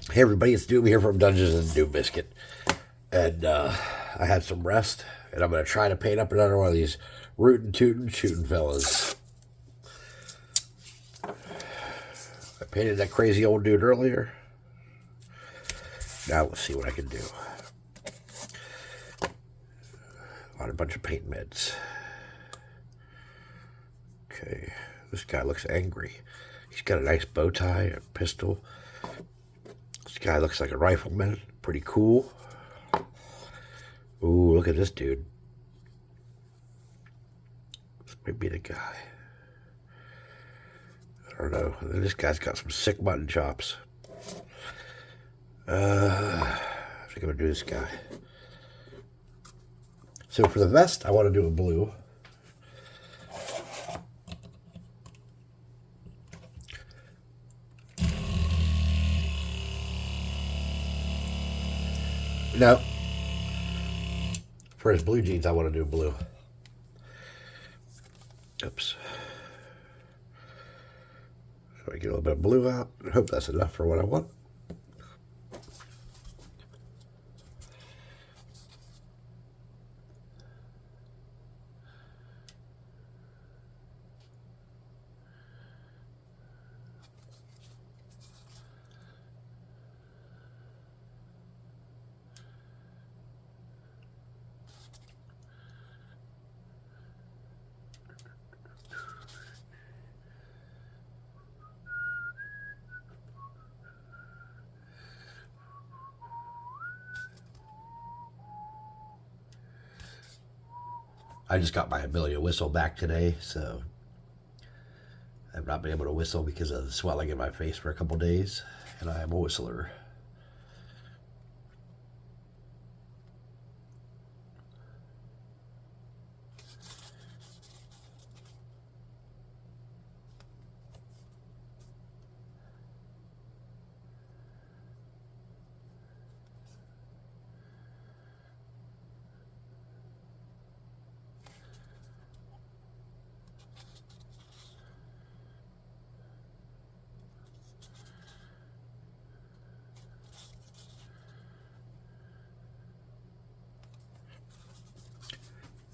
Hey everybody, it's Doom here from Dungeons and Doom Biscuit. And I had some rest, and I'm going to try to paint up another one of these rootin' tootin' shootin' fellas. I painted that crazy old dude earlier. Now let's see what I can do. On a bunch of paint meds. Okay, this guy looks angry. He's got a nice bow tie, a pistol. This guy looks like a rifleman. Pretty cool. Ooh, look at this dude. This might be the guy. I don't know. This guy's got some sick mutton chops. I think I'm going to do this guy. So for the vest, I want to do a blue. No. For his blue jeans, I want to do blue. Oops. So I get a little bit of blue out. I hope that's enough for what I want. I just got my ability to whistle back today, so I've not been able to whistle because of the swelling in my face for a couple days, and I am a whistler.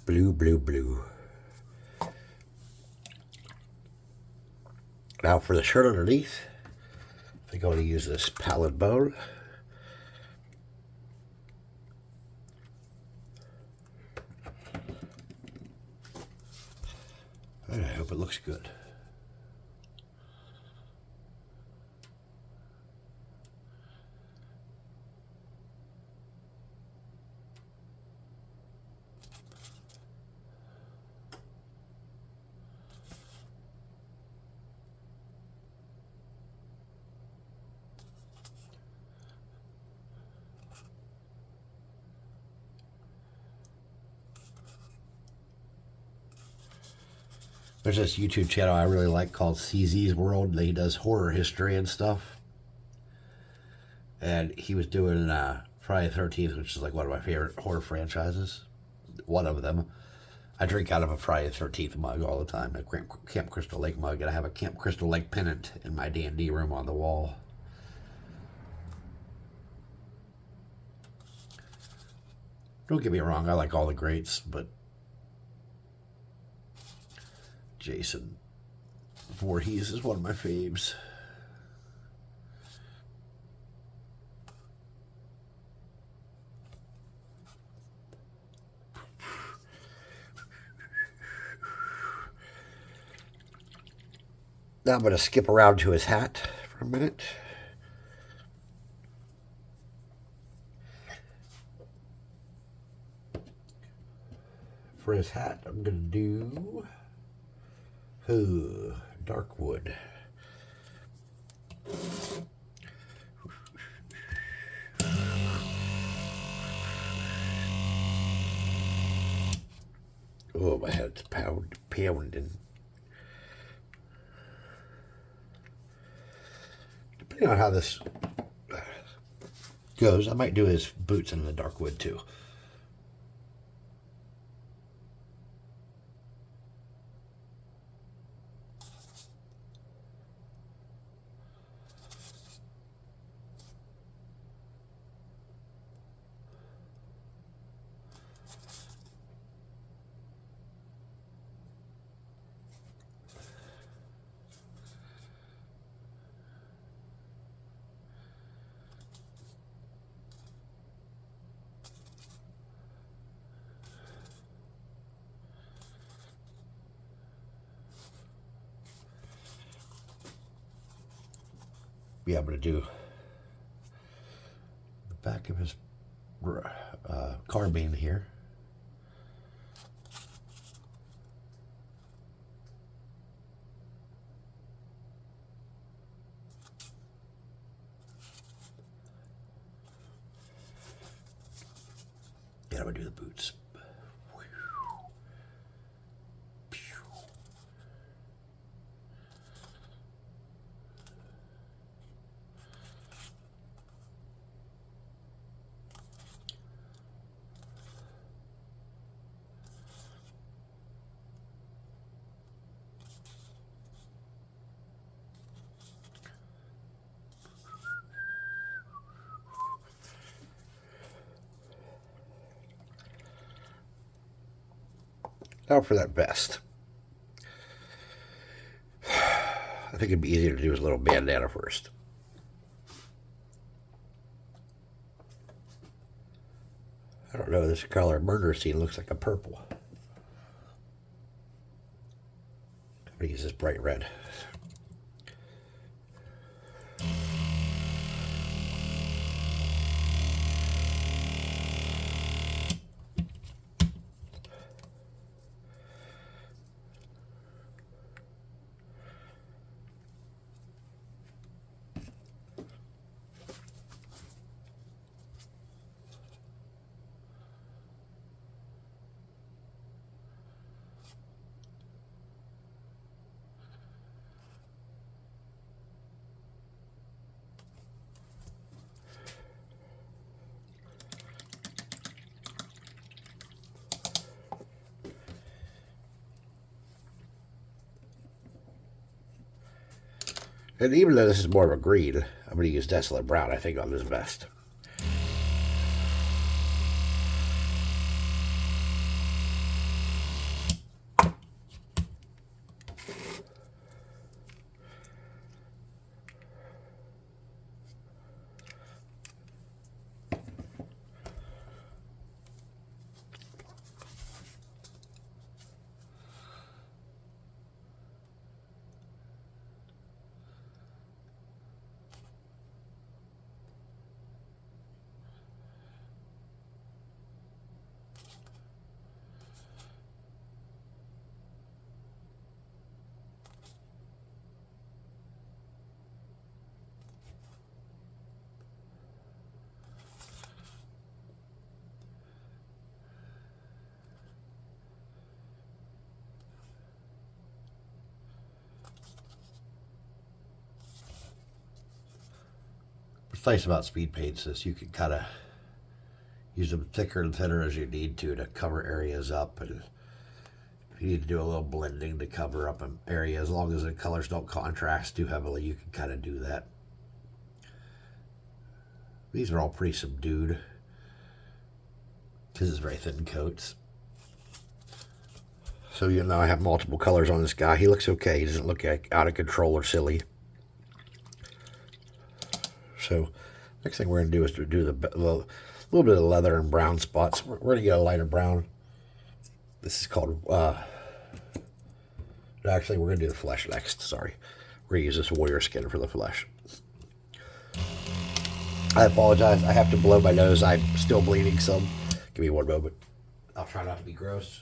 Blue, blue, blue. Now for the shirt underneath, I think I'm going to use this pallid bone. And I hope it looks good. There's this YouTube channel I really like called CZ's World, and he does horror history and stuff. And he was doing Friday the 13th, which is like one of my favorite horror franchises. One of them. I drink out of a Friday the 13th mug all the time, a Camp Crystal Lake mug, and I have a Camp Crystal Lake pennant in my D&D room on the wall. Don't get me wrong, I like all the greats, but Jason Voorhees is one of my faves. Now I'm going to skip around to his hat for a minute. For his hat, I'm going to do dark wood. Oh, my head's pounding. Depending on how this goes, I might do his boots in the dark wood too. be able to do the back of his carbine here. And I'm going to do the boots. Now for that vest. I think it'd be easier to do his little bandana first. I don't know, this color murder scene looks like a purple. I'm going to use this bright red. And even though this is more of a green, I'm going to use Desolate Brown, I think, on this vest. What's nice about speed paints is you can kind of use them thicker and thinner as you need to cover areas up. And if you need to do a little blending to cover up an area, as long as the colors don't contrast too heavily, you can kind of do that. These are all pretty subdued because it's very thin coats. So you know I have multiple colors on this guy. He looks okay. He doesn't look like out of control or silly. So next thing we're going to do is to do the little bit of leather and brown spots. We're going to get a lighter brown. This is called, actually we're going to do the flesh next, sorry. We're going to use this warrior skin for the flesh. I apologize, I have to blow my nose. I'm still bleeding some. Give me one moment. I'll try not to be gross.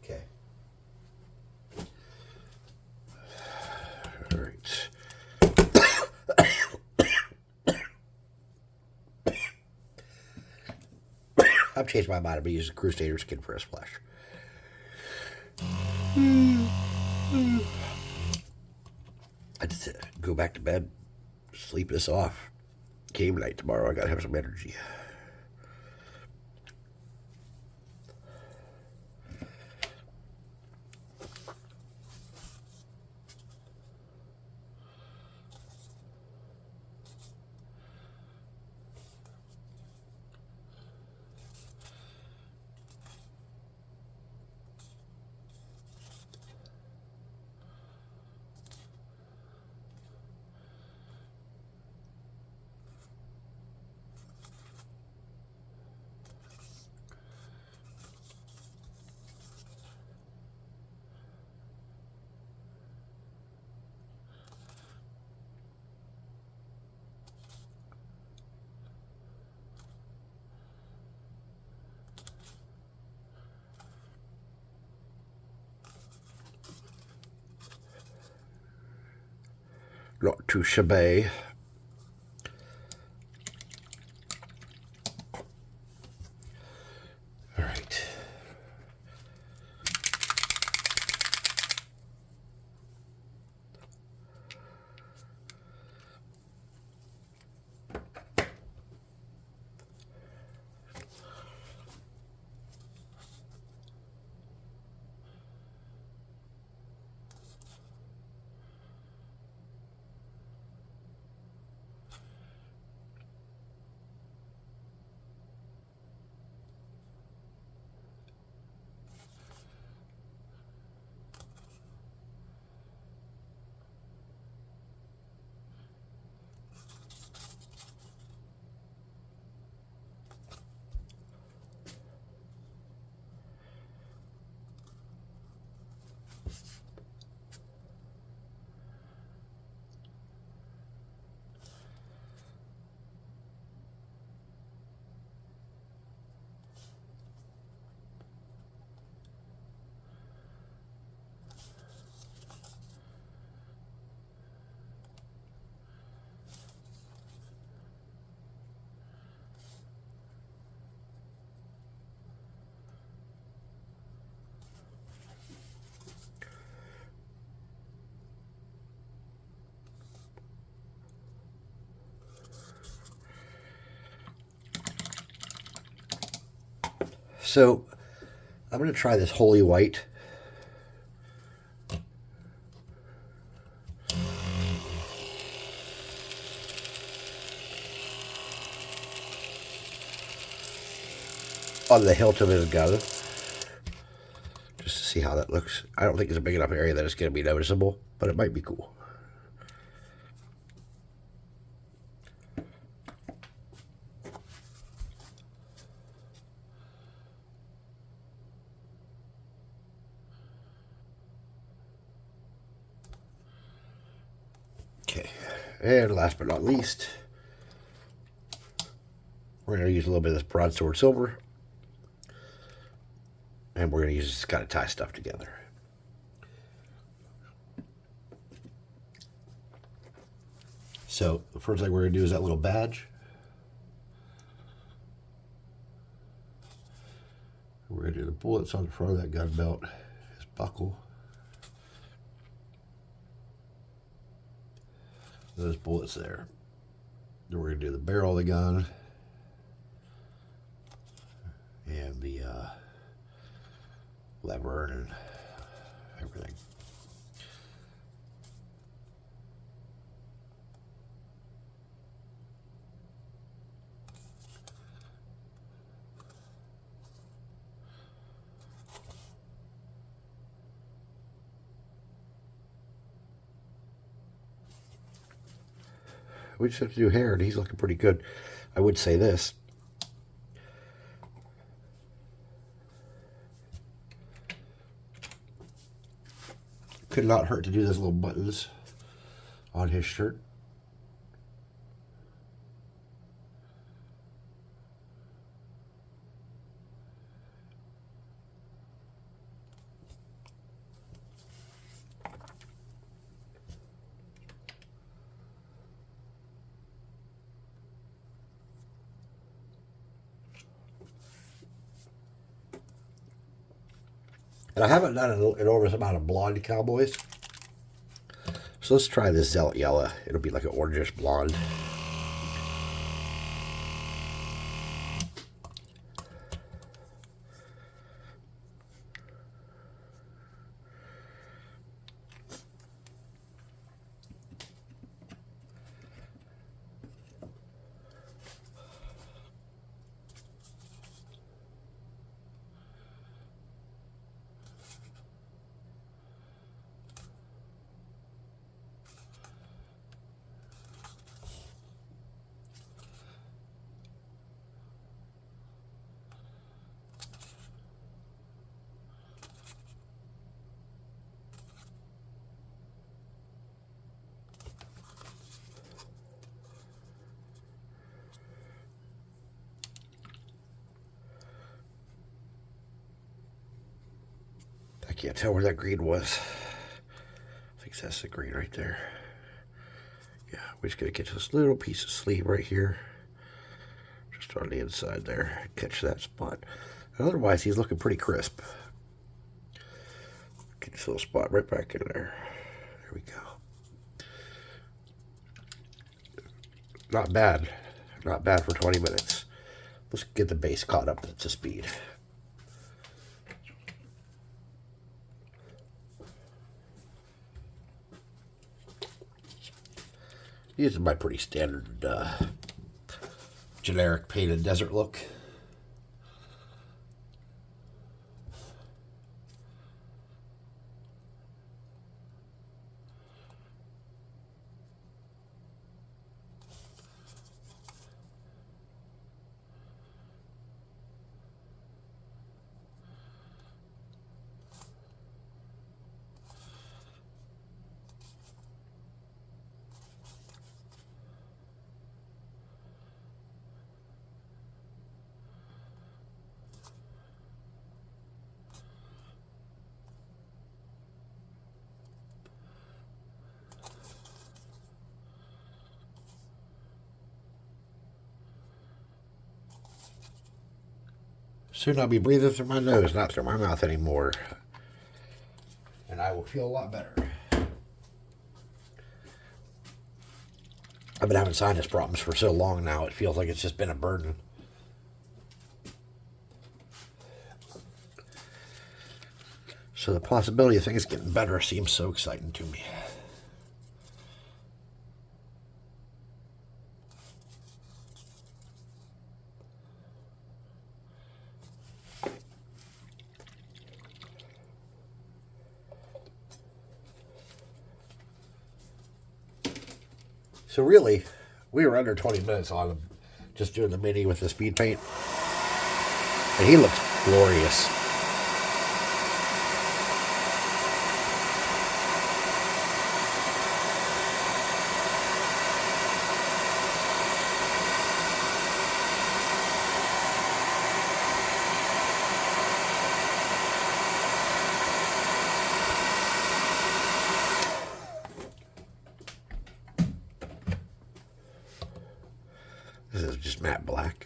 Okay. All right. I've changed my mind. I'm going to use the Crusader skin for his flesh. I just go back to bed, sleep this off. Game night tomorrow. I got to have some energy. not too shabby. All right. So I'm going to try this Holy White. On the hilt of his gun. Just to see how that looks. I don't think it's a big enough area that it's going to be noticeable, but it might be cool. Okay, and last but not least, we're going to use a little bit of this broadsword silver, and we're going to use this to kind of tie stuff together. So the first thing we're going to do is that little badge. We're going to do the bullets on the front of that gun belt, his buckle. Those bullets there. Then we're going to do the barrel of the gun and the lever and everything. We just have to do hair, and he's looking pretty good. I would say this. Could not hurt to do those little buttons on his shirt. And I haven't done an enormous amount of blonde cowboys. So let's try this Zealot Yellow. It'll be like an orangish blonde. I can't tell where that green was. I think that's the green right there. Yeah, we're just going to get this little piece of sleeve right here. Just on the inside there. Catch that spot. Otherwise, he's looking pretty crisp. Get this little spot right back in there. There we go. Not bad. Not bad for 20 minutes. Let's get the base caught up to speed. Using my pretty standard generic painted desert look. Soon I'll be breathing through my nose, not through my mouth anymore. And I will feel a lot better. I've been having sinus problems for so long now, it feels like it's just been a burden. So the possibility of things getting better seems so exciting to me. So really, we were under 20 minutes on him, just doing the mini with the speed paint. And he looks glorious. This is just matte black.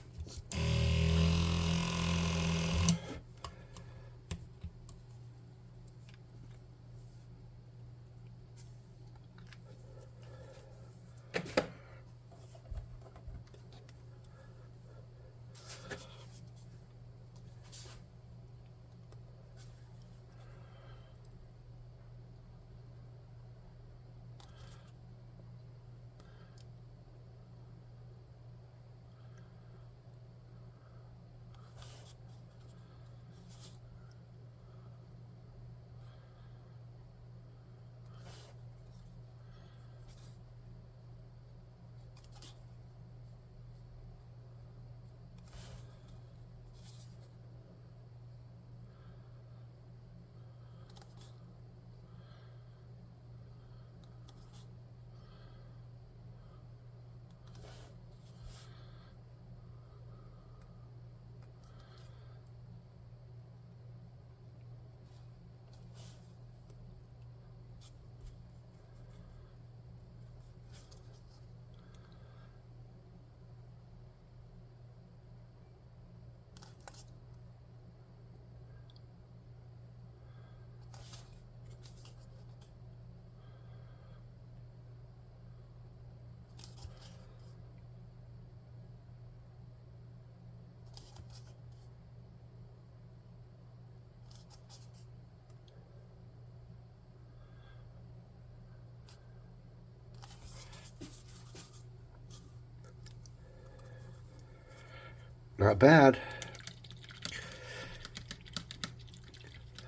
Not bad.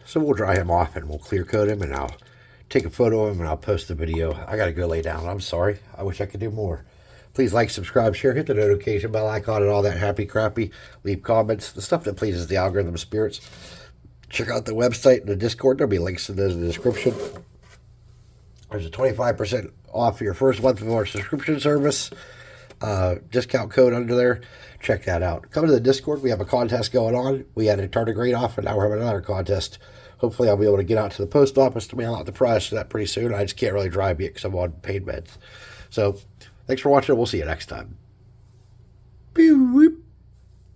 So we'll dry him off and we'll clear coat him and I'll take a photo of him and I'll post the video. I gotta go lay down. I'm sorry. I wish I could do more. Please like, subscribe, share, hit the notification bell icon and all that happy crappy. Leave comments, the stuff that pleases the algorithm spirits. Check out the website and the Discord. There'll be links to those in the description. There's a 25% off your first month of our subscription service. Discount code under there. Check that out. Come to the Discord. We have a contest going on. We had a tardigrade off, and now we're having another contest. Hopefully, I'll be able to get out to the post office to mail out the prize for that pretty soon. I just can't really drive yet because I'm on paid meds. So thanks for watching. We'll see you next time. Pew, whoop.